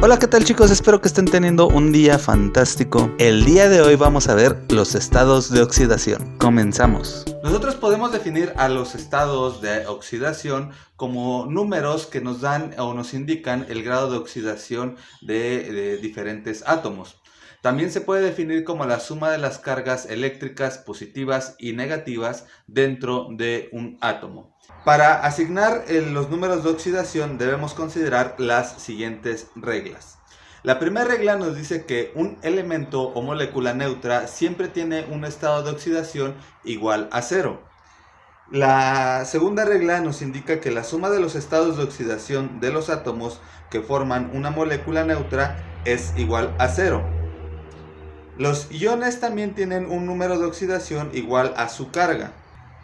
Hola, ¿qué tal chicos? Espero que estén teniendo un día fantástico. El día de hoy vamos a ver los estados de oxidación. Comenzamos. Nosotros podemos definir a los estados de oxidación como números que nos dan o nos indican el grado de oxidación de diferentes átomos. También se puede definir como la suma de las cargas eléctricas positivas y negativas dentro de un átomo. Para asignar los números de oxidación debemos considerar las siguientes reglas. La primera regla nos dice que un elemento o molécula neutra siempre tiene un estado de oxidación igual a cero. La segunda regla nos indica que la suma de los estados de oxidación de los átomos que forman una molécula neutra es igual a cero. Los iones también tienen un número de oxidación igual a su carga.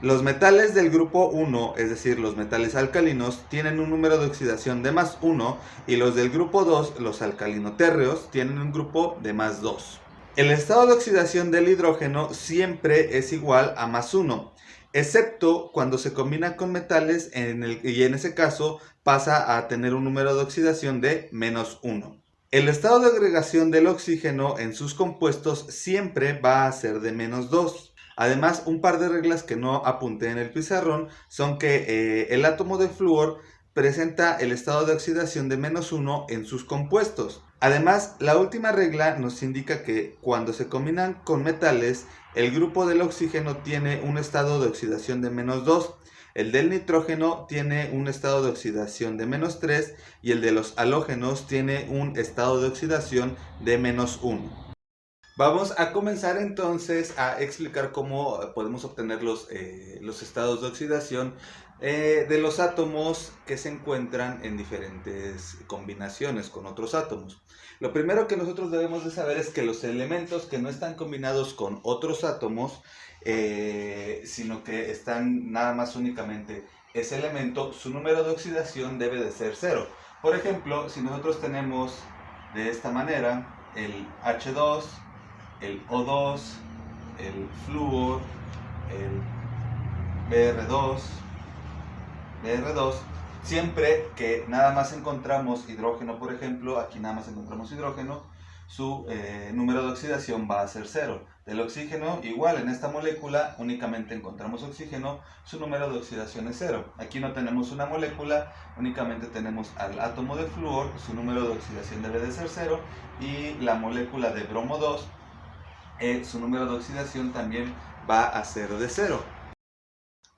Los metales del grupo 1, es decir, los metales alcalinos, tienen un número de oxidación de más 1 y los del grupo 2, los alcalinotérreos, tienen un grupo de más 2. El estado de oxidación del hidrógeno siempre es igual a más 1, excepto cuando se combina con metales y en ese caso pasa a tener un número de oxidación de menos 1. El estado de agregación del oxígeno en sus compuestos siempre va a ser de menos 2. Además, un par de reglas que no apunté en el pizarrón son que el átomo de flúor presenta el estado de oxidación de menos 1 en sus compuestos. Además, la última regla nos indica que cuando se combinan con metales, el grupo del oxígeno tiene un estado de oxidación de menos 2. El del nitrógeno tiene un estado de oxidación de menos 3 y el de los halógenos tiene un estado de oxidación de menos 1. Vamos a comenzar entonces a explicar cómo podemos obtener los estados de oxidación de los átomos que se encuentran en diferentes combinaciones con otros átomos. Lo primero que nosotros debemos de saber es que los elementos que no están combinados con otros átomos, sino que están nada más únicamente ese elemento, su número de oxidación debe de ser 0. Por ejemplo, si nosotros tenemos de esta manera el H2, el O2, el flúor, el Br2, siempre que nada más encontramos hidrógeno, por ejemplo, aquí nada más encontramos hidrógeno, su número de oxidación va a ser 0. Del oxígeno, igual, en esta molécula únicamente encontramos oxígeno, su número de oxidación es 0. Aquí no tenemos una molécula, únicamente tenemos al átomo de flúor, su número de oxidación debe de ser 0, y la molécula de bromo 2, su número de oxidación también va a ser de 0.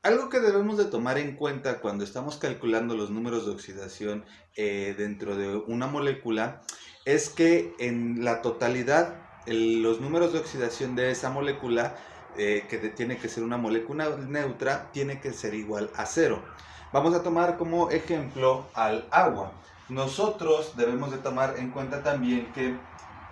Algo que debemos de tomar en cuenta cuando estamos calculando los números de oxidación dentro de una molécula es que en la totalidad los números de oxidación de esa molécula, que tiene que ser una molécula neutra, tiene que ser igual a 0. Vamos a tomar como ejemplo al agua. Nosotros debemos de tomar en cuenta también que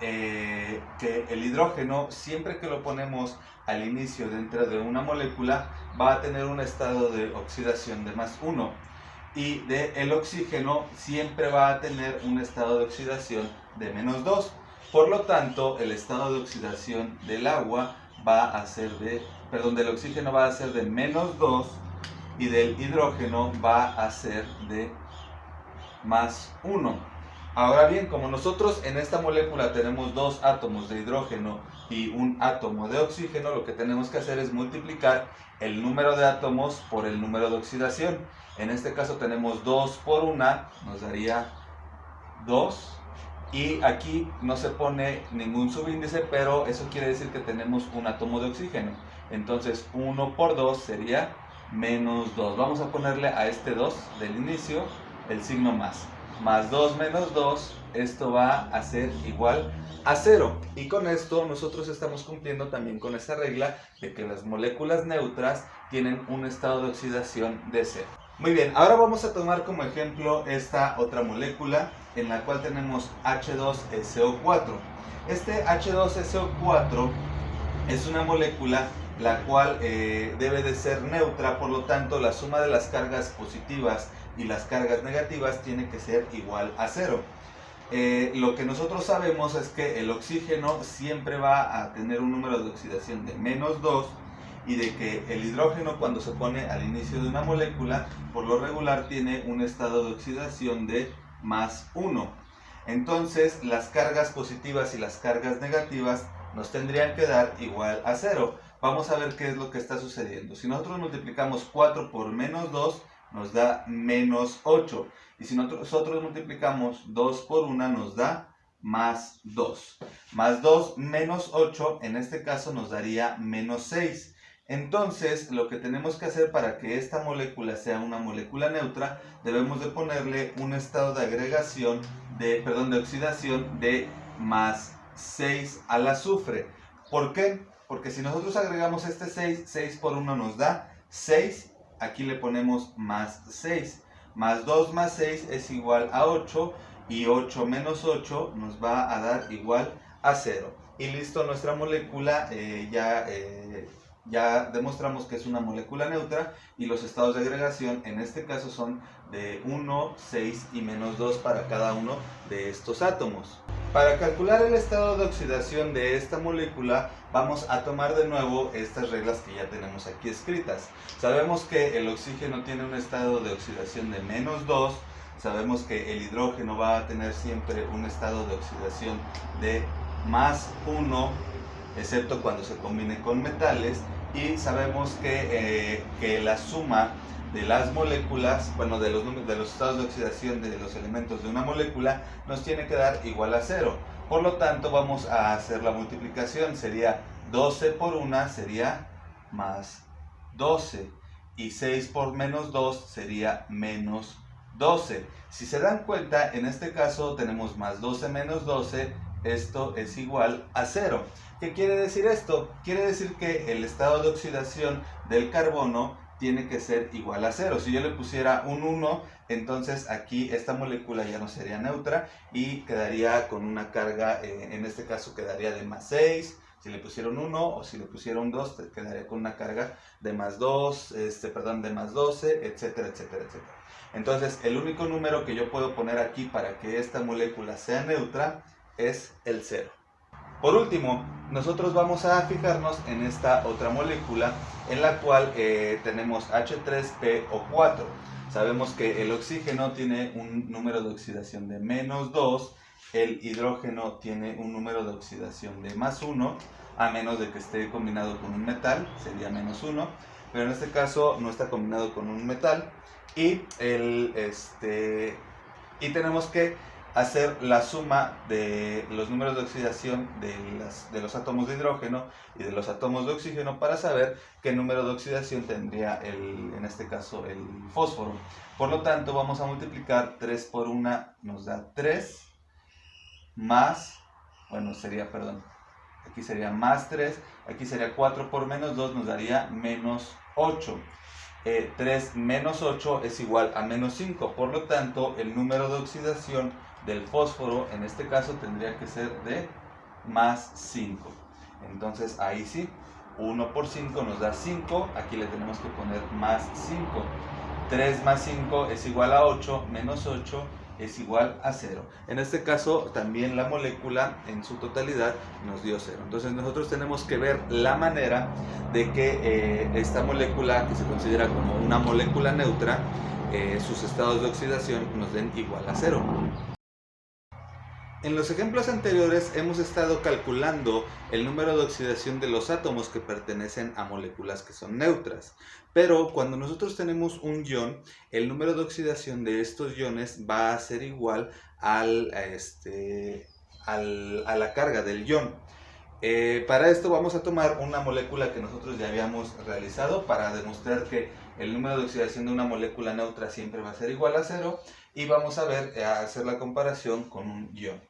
el hidrógeno, siempre que lo ponemos al inicio dentro de una molécula, va a tener un estado de oxidación de más 1, y el oxígeno siempre va a tener un estado de oxidación de menos 2. Por lo tanto, el estado de oxidación del agua va a ser del oxígeno va a ser de menos 2 y del hidrógeno va a ser de más 1. Ahora bien, como nosotros en esta molécula tenemos dos átomos de hidrógeno y un átomo de oxígeno, lo que tenemos que hacer es multiplicar el número de átomos por el número de oxidación. En este caso tenemos 2 por 1, nos daría 2. Y aquí no se pone ningún subíndice, pero eso quiere decir que tenemos un átomo de oxígeno. Entonces 1 por 2 sería menos 2. Vamos a ponerle a este 2 del inicio el signo más. Más 2 menos 2, esto va a ser igual a 0. Y con esto nosotros estamos cumpliendo también con esa regla de que las moléculas neutras tienen un estado de oxidación de 0. Muy bien, ahora vamos a tomar como ejemplo esta otra molécula en la cual tenemos H2SO4. Este H2SO4 es una molécula la cual debe de ser neutra, por lo tanto la suma de las cargas positivas y las cargas negativas tiene que ser igual a 0. Lo que nosotros sabemos es que el oxígeno siempre va a tener un número de oxidación de menos 2 y de que el hidrógeno, cuando se pone al inicio de una molécula, por lo regular tiene un estado de oxidación de más 1. Entonces las cargas positivas y las cargas negativas nos tendrían que dar igual a 0. Vamos a ver qué es lo que está sucediendo. Si nosotros multiplicamos 4 por menos 2, nos da menos 8. Y si nosotros multiplicamos 2 por 1, nos da más 2. Más 2 menos 8, en este caso nos daría menos 6. Entonces, lo que tenemos que hacer para que esta molécula sea una molécula neutra, debemos de ponerle un estado de agregación, de oxidación de más 6 al azufre. ¿Por qué? Porque si nosotros agregamos este 6, 6 por 1 nos da 6, aquí le ponemos más 6. Más 2 más 6 es igual a 8, y 8 menos 8 nos va a dar igual a 0. Y listo, nuestra molécula ya demostramos que es una molécula neutra, y los estados de agregación en este caso son de 1, 6 y menos 2 para cada uno de estos átomos. Para calcular el estado de oxidación de esta molécula vamos a tomar de nuevo estas reglas que ya tenemos aquí escritas. Sabemos que el oxígeno tiene un estado de oxidación de menos 2, sabemos que el hidrógeno va a tener siempre un estado de oxidación de más 1, excepto cuando se combine con metales, y sabemos que la suma de las moléculas, bueno, de los estados de oxidación de los elementos de una molécula nos tiene que dar igual a 0. Por lo tanto, vamos a hacer la multiplicación. Sería 12 por 1 sería más 12, y 6 por menos 2 sería menos 12. Si se dan cuenta, en este caso tenemos más 12 menos 12, esto es igual a 0. ¿Qué quiere decir esto? Quiere decir que el estado de oxidación del carbono tiene que ser igual a 0. Si yo le pusiera un 1, entonces aquí esta molécula ya no sería neutra y quedaría con una carga, en este caso quedaría de más 6. Si le pusiera un 1 o si le pusiera un 2, quedaría con una carga de más 2, de más 12, etcétera, etcétera, etcétera. Entonces, el único número que yo puedo poner aquí para que esta molécula sea neutra es el 0. Por último, nosotros vamos a fijarnos en esta otra molécula en la cual tenemos H3PO4. Sabemos que el oxígeno tiene un número de oxidación de menos 2, el hidrógeno tiene un número de oxidación de más 1, a menos de que esté combinado con un metal, sería menos 1, pero en este caso no está combinado con un metal, y tenemos que hacer la suma de los números de oxidación de los átomos de hidrógeno y de los átomos de oxígeno para saber qué número de oxidación tendría en este caso el fósforo. Por lo tanto, vamos a multiplicar 3 por 1 nos da 3, más, aquí sería más 3, aquí sería 4 por menos 2 nos daría menos 8. 3 menos 8 es igual a menos 5, por lo tanto el número de oxidación del fósforo en este caso tendría que ser de más 5. Entonces ahí sí, 1 por 5 nos da 5, aquí le tenemos que poner más 5. 3 más 5 es igual a 8, menos 8 es igual a 0. En este caso también la molécula en su totalidad nos dio 0. Entonces nosotros tenemos que ver la manera de que esta molécula, que se considera como una molécula neutra, sus estados de oxidación nos den igual a 0. En los ejemplos anteriores hemos estado calculando el número de oxidación de los átomos que pertenecen a moléculas que son neutras. Pero cuando nosotros tenemos un ion, el número de oxidación de estos iones va a ser igual a la carga del ion. Para esto vamos a tomar una molécula que nosotros ya habíamos realizado para demostrar que el número de oxidación de una molécula neutra siempre va a ser igual a 0, y vamos a hacer la comparación con un ion.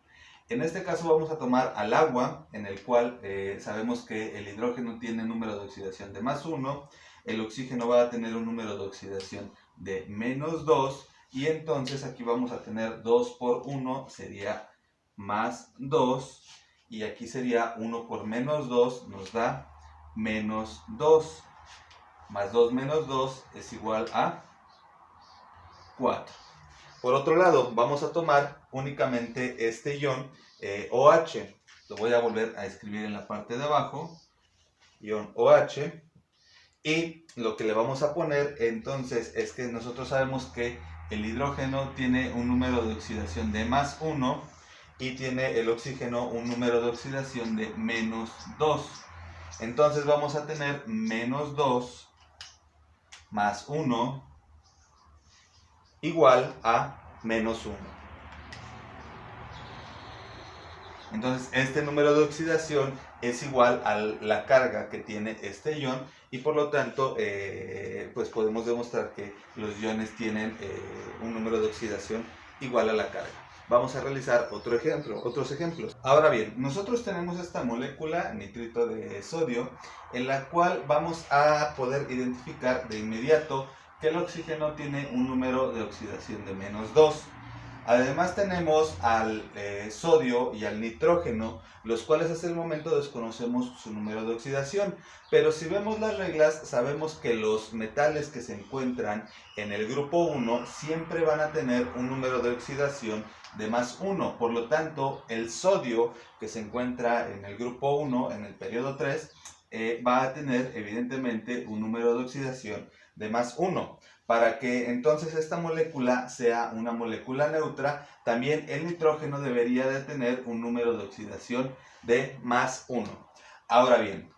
En este caso vamos a tomar al agua, en el cual sabemos que el hidrógeno tiene número de oxidación de más 1, el oxígeno va a tener un número de oxidación de menos 2, y entonces aquí vamos a tener 2 por 1 sería más 2, y aquí sería 1 por menos 2 nos da menos 2, más 2 menos 2 es igual a 4. Por otro lado, vamos a tomar únicamente este ion OH. Lo voy a volver a escribir en la parte de abajo, ion OH. Y lo que le vamos a poner entonces es que nosotros sabemos que el hidrógeno tiene un número de oxidación de más 1 y tiene el oxígeno un número de oxidación de -2. Entonces vamos a tener -2 más 1 igual a -1. Entonces este número de oxidación es igual a la carga que tiene este ion y por lo tanto pues podemos demostrar que los iones tienen un número de oxidación igual a la carga. Vamos a realizar otros ejemplos. Ahora bien, nosotros tenemos esta molécula, nitrito de sodio, en la cual vamos a poder identificar de inmediato que el oxígeno tiene un número de oxidación de -2. Además tenemos al sodio y al nitrógeno, los cuales hasta el momento desconocemos su número de oxidación. Pero si vemos las reglas, sabemos que los metales que se encuentran en el grupo 1 siempre van a tener un número de oxidación de +1. Por lo tanto, el sodio que se encuentra en el grupo 1, en el periodo 3, va a tener evidentemente un número de oxidación de +1. Para que entonces esta molécula sea una molécula neutra, también el nitrógeno debería de tener un número de oxidación de +1. Ahora bien,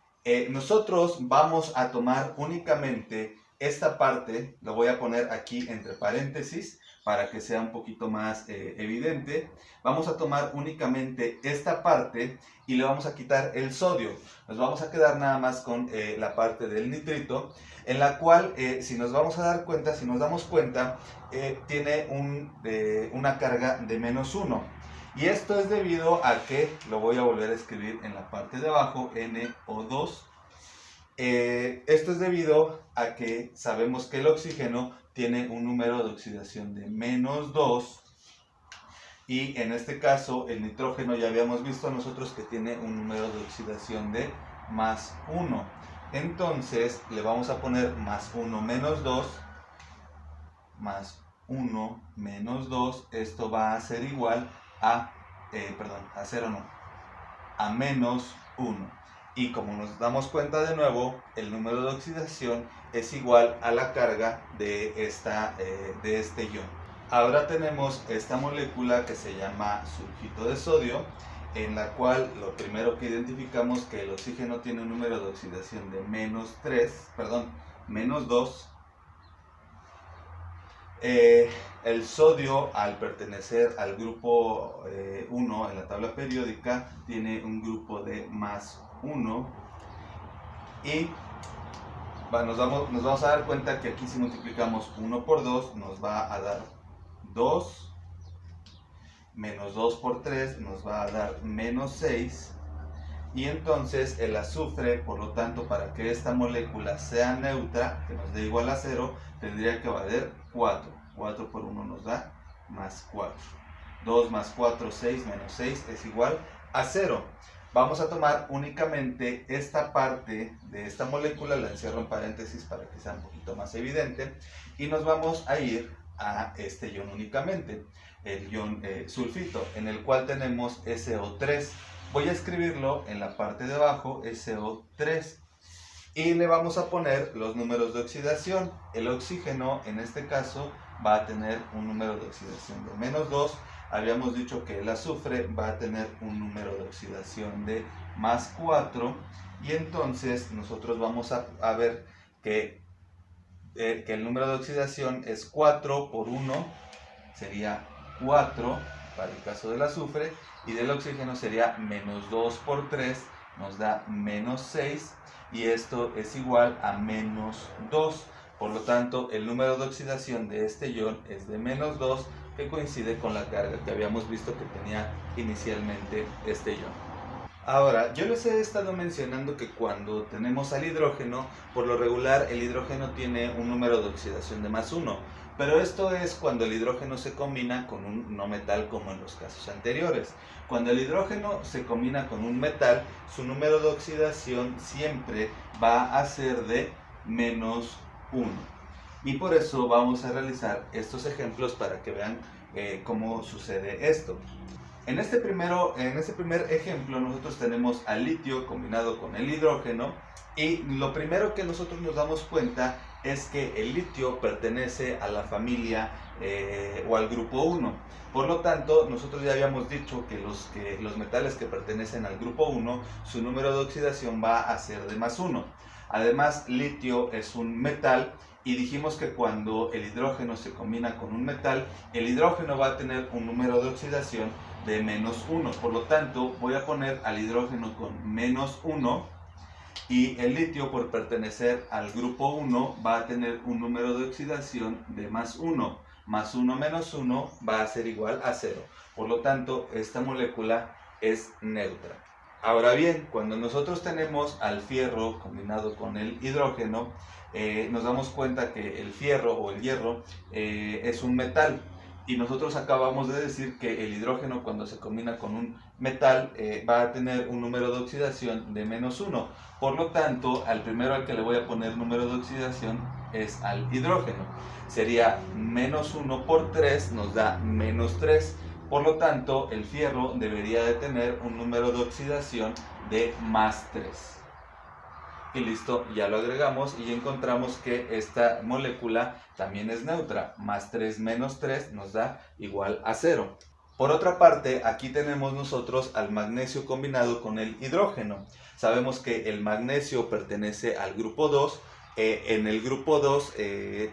nosotros vamos a tomar únicamente esta parte, lo voy a poner aquí entre paréntesis para que sea un poquito más evidente. Vamos a tomar únicamente esta parte y le vamos a quitar el sodio. Nos vamos a quedar nada más con la parte del nitrito, en la cual si nos damos cuenta, tiene una carga de -1. Y esto es debido a que, lo voy a volver a escribir en la parte de abajo, NO2. Esto es debido a que sabemos que el oxígeno tiene un número de oxidación de -2. Y en este caso el nitrógeno ya habíamos visto nosotros que tiene un número de oxidación de +1. Entonces le vamos a poner +1 menos 2, +1 menos 2, esto va a ser igual a, a 0 no, a -1. Y como nos damos cuenta de nuevo, el número de oxidación es igual a la carga de este ion. Ahora tenemos esta molécula que se llama sulfito de sodio, en la cual lo primero que identificamos que el oxígeno tiene un número de oxidación de -2. El sodio, al pertenecer al grupo 1 en la tabla periódica, tiene un grupo de +1. Y nos vamos a dar cuenta que aquí si multiplicamos 1 por 2 nos va a dar 2, menos 2 por 3 nos va a dar -6, y entonces el azufre, por lo tanto, para que esta molécula sea neutra, que nos dé igual a 0, tendría que valer 4. 4 por 1 nos da +4. 2 más 4, 6, menos 6 es igual a 0. Vamos a tomar únicamente esta parte de esta molécula, la encierro en paréntesis para que sea un poquito más evidente, y nos vamos a ir a este ion únicamente, el ion sulfito, en el cual tenemos SO3. Voy a escribirlo en la parte de abajo, SO3, y le vamos a poner los números de oxidación. El oxígeno, en este caso, va a tener un número de oxidación de -2. Habíamos dicho que el azufre va a tener un número de oxidación de +4, y entonces nosotros vamos a ver que el número de oxidación es 4 por 1, sería 4 para el caso del azufre, y del oxígeno sería -2 por 3, nos da -6, y esto es igual a -2. Por lo tanto, el número de oxidación de este ion es de -2, que coincide con la carga que habíamos visto que tenía inicialmente este ion. Ahora, yo les he estado mencionando que cuando tenemos al hidrógeno, por lo regular el hidrógeno tiene un número de oxidación de +1, pero esto es cuando el hidrógeno se combina con un no metal, como en los casos anteriores. Cuando el hidrógeno se combina con un metal, su número de oxidación siempre va a ser de -1. Y por eso vamos a realizar estos ejemplos para que vean cómo sucede esto. En este primer ejemplo nosotros tenemos al litio combinado con el hidrógeno, y lo primero que nosotros nos damos cuenta es que el litio pertenece a la familia o al grupo 1. Por lo tanto, nosotros ya habíamos dicho que los metales que pertenecen al grupo 1, su número de oxidación va a ser de +1. Además, litio es un metal y dijimos que cuando el hidrógeno se combina con un metal, el hidrógeno va a tener un número de oxidación de -1. Por lo tanto, voy a poner al hidrógeno con -1 y el litio, por pertenecer al grupo 1, va a tener un número de oxidación de +1. +1 menos 1 va a ser igual a 0. Por lo tanto, esta molécula es neutra. Ahora bien, cuando nosotros tenemos al fierro combinado con el hidrógeno, nos damos cuenta que el fierro o el hierro es un metal. Y nosotros acabamos de decir que el hidrógeno, cuando se combina con un metal, va a tener un número de oxidación de -1. Por lo tanto, al primero al que le voy a poner número de oxidación es al hidrógeno. Sería -1 por 3 nos da -3. Por lo tanto, el fierro debería de tener un número de oxidación de +3. Y listo, ya lo agregamos y encontramos que esta molécula también es neutra. +3 menos 3 nos da igual a 0. Por otra parte, aquí tenemos nosotros al magnesio combinado con el hidrógeno. Sabemos que el magnesio pertenece al grupo 2. En el grupo 2,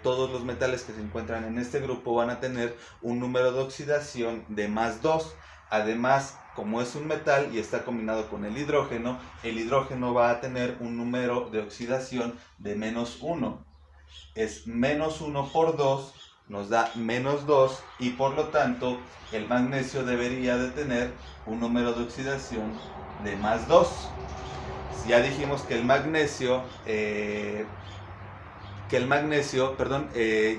todos los metales que se encuentran en este grupo van a tener un número de oxidación de +2. Además, como es un metal y está combinado con el hidrógeno va a tener un número de oxidación de -1. Es -1 por 2 nos da -2 y por lo tanto el magnesio debería de tener un número de oxidación de +2. Ya dijimos que el magnesio,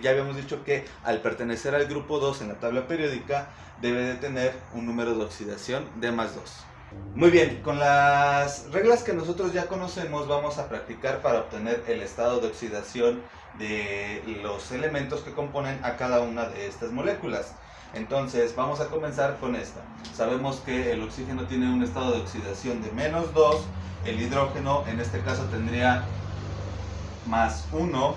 ya habíamos dicho que al pertenecer al grupo 2 en la tabla periódica debe de tener un número de oxidación de +2. Muy bien, con las reglas que nosotros ya conocemos vamos a practicar para obtener el estado de oxidación de los elementos que componen a cada una de estas moléculas. Entonces vamos a comenzar con esta. Sabemos que el oxígeno tiene un estado de oxidación de -2, el hidrógeno en este caso tendría +1,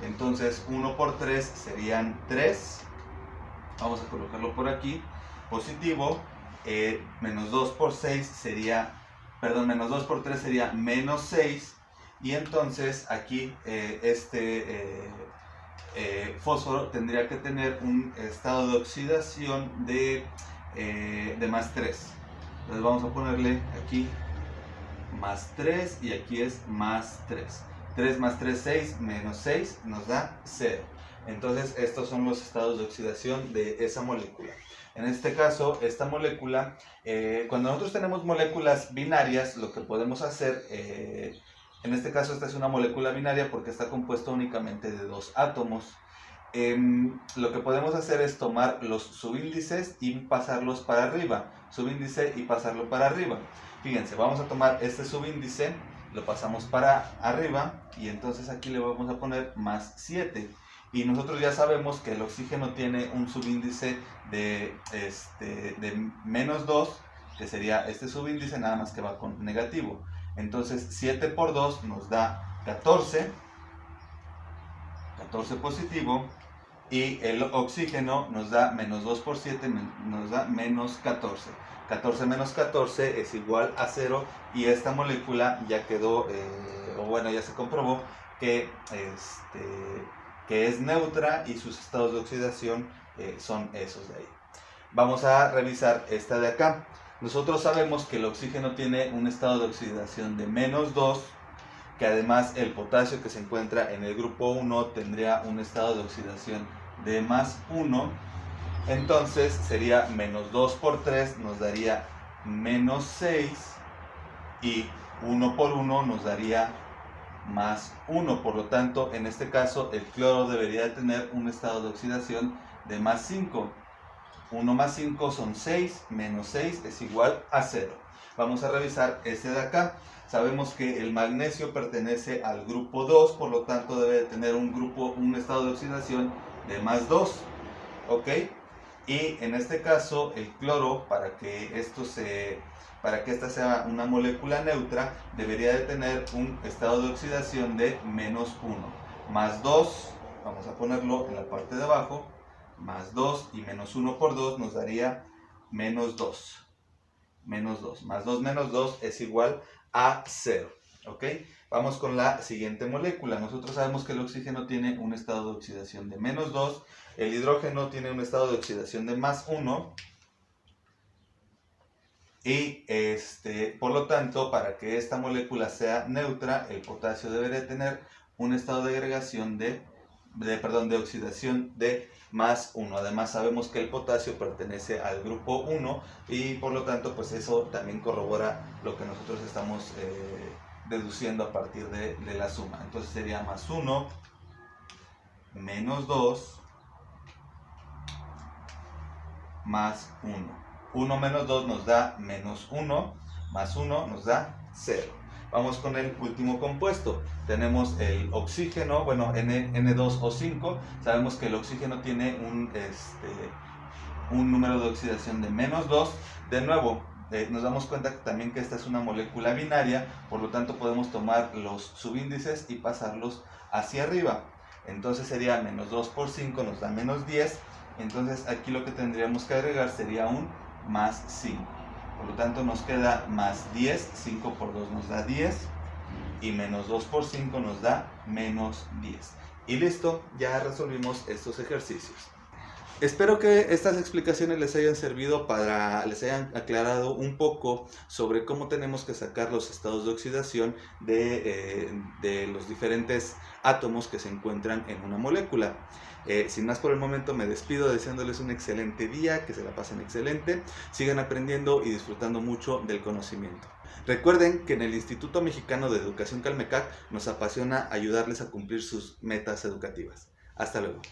entonces 1 por 3 serían 3. Vamos a colocarlo por aquí, positivo. -2 por 6 sería, -2 por 3 sería -6. Y entonces aquí fósforo tendría que tener un estado de oxidación de +3. Entonces vamos a ponerle aquí +3 y aquí es +3. 3 más 3, 6, menos 6 nos da 0. Entonces estos son los estados de oxidación de esa molécula. En este caso, esta molécula, cuando nosotros tenemos moléculas binarias, lo que podemos hacer, en este caso esta es una molécula binaria porque está compuesta únicamente de 2 átomos. Lo que podemos hacer es tomar los subíndices y pasarlos para arriba. Subíndice y pasarlo para arriba. Fíjense, vamos a tomar este subíndice, lo pasamos para arriba y entonces aquí le vamos a poner +7. Y nosotros ya sabemos que el oxígeno tiene un subíndice de -2, que sería este subíndice, nada más que va con negativo. Entonces 7 por 2 nos da 14, 14 positivo, y el oxígeno nos da -2 por 7, nos da -14. 14 menos 14 es igual a 0 y esta molécula ya quedó, ya se comprobó que es neutra y sus estados de oxidación son esos de ahí. Vamos a revisar esta de acá. Nosotros sabemos que el oxígeno tiene un estado de oxidación de -2, que además el potasio que se encuentra en el grupo 1 tendría un estado de oxidación de +1. Entonces sería -2 por 3 nos daría -6 y 1 por 1 nos daría +1. Por lo tanto, en este caso el cloro debería de tener un estado de oxidación de +5. 1 más 5 son 6, menos 6 es igual a 0. Vamos a revisar este de acá. Sabemos que el magnesio pertenece al grupo 2, por lo tanto debe de tener un estado de oxidación de +2. ¿Ok? Y en este caso el cloro, para que esta sea una molécula neutra, debería de tener un estado de oxidación de -1. más 2, vamos a ponerlo en la parte de abajo, más 2 y menos 1 por 2 nos daría menos 2. Menos 2. Más 2 menos 2 es igual a 0. ¿Ok? Vamos con la siguiente molécula. Nosotros sabemos que el oxígeno tiene un estado de oxidación de menos 2. El hidrógeno tiene un estado de oxidación de más 1. Y por lo tanto, para que esta molécula sea neutra, el potasio debería tener un estado de agregación de oxidación de más 1. Además sabemos que el potasio pertenece al grupo 1 y por lo tanto pues eso también corrobora lo que nosotros estamos deduciendo a partir de la suma. Entonces sería más 1 menos 2 más 1. 1 menos 2 nos da menos 1, más 1 nos da 0. Vamos con el último compuesto. Tenemos el oxígeno, bueno, N2O5. Sabemos que el oxígeno tiene un número de oxidación de menos 2. De nuevo, nos damos cuenta también que esta es una molécula binaria, por lo tanto podemos tomar los subíndices y pasarlos hacia arriba. Entonces sería menos 2 por 5 nos da menos 10. Entonces aquí lo que tendríamos que agregar sería un más 5. Por lo tanto nos queda más 10, 5 por 2 nos da 10 y menos 2 por 5 nos da menos 10. Y listo, ya resolvimos estos ejercicios. Espero que estas explicaciones les hayan servido les hayan aclarado un poco sobre cómo tenemos que sacar los estados de oxidación de los diferentes átomos que se encuentran en una molécula. Sin más por el momento me despido deseándoles un excelente día, que se la pasen excelente, sigan aprendiendo y disfrutando mucho del conocimiento. Recuerden que en el Instituto Mexicano de Educación Calmecac nos apasiona ayudarles a cumplir sus metas educativas. Hasta luego.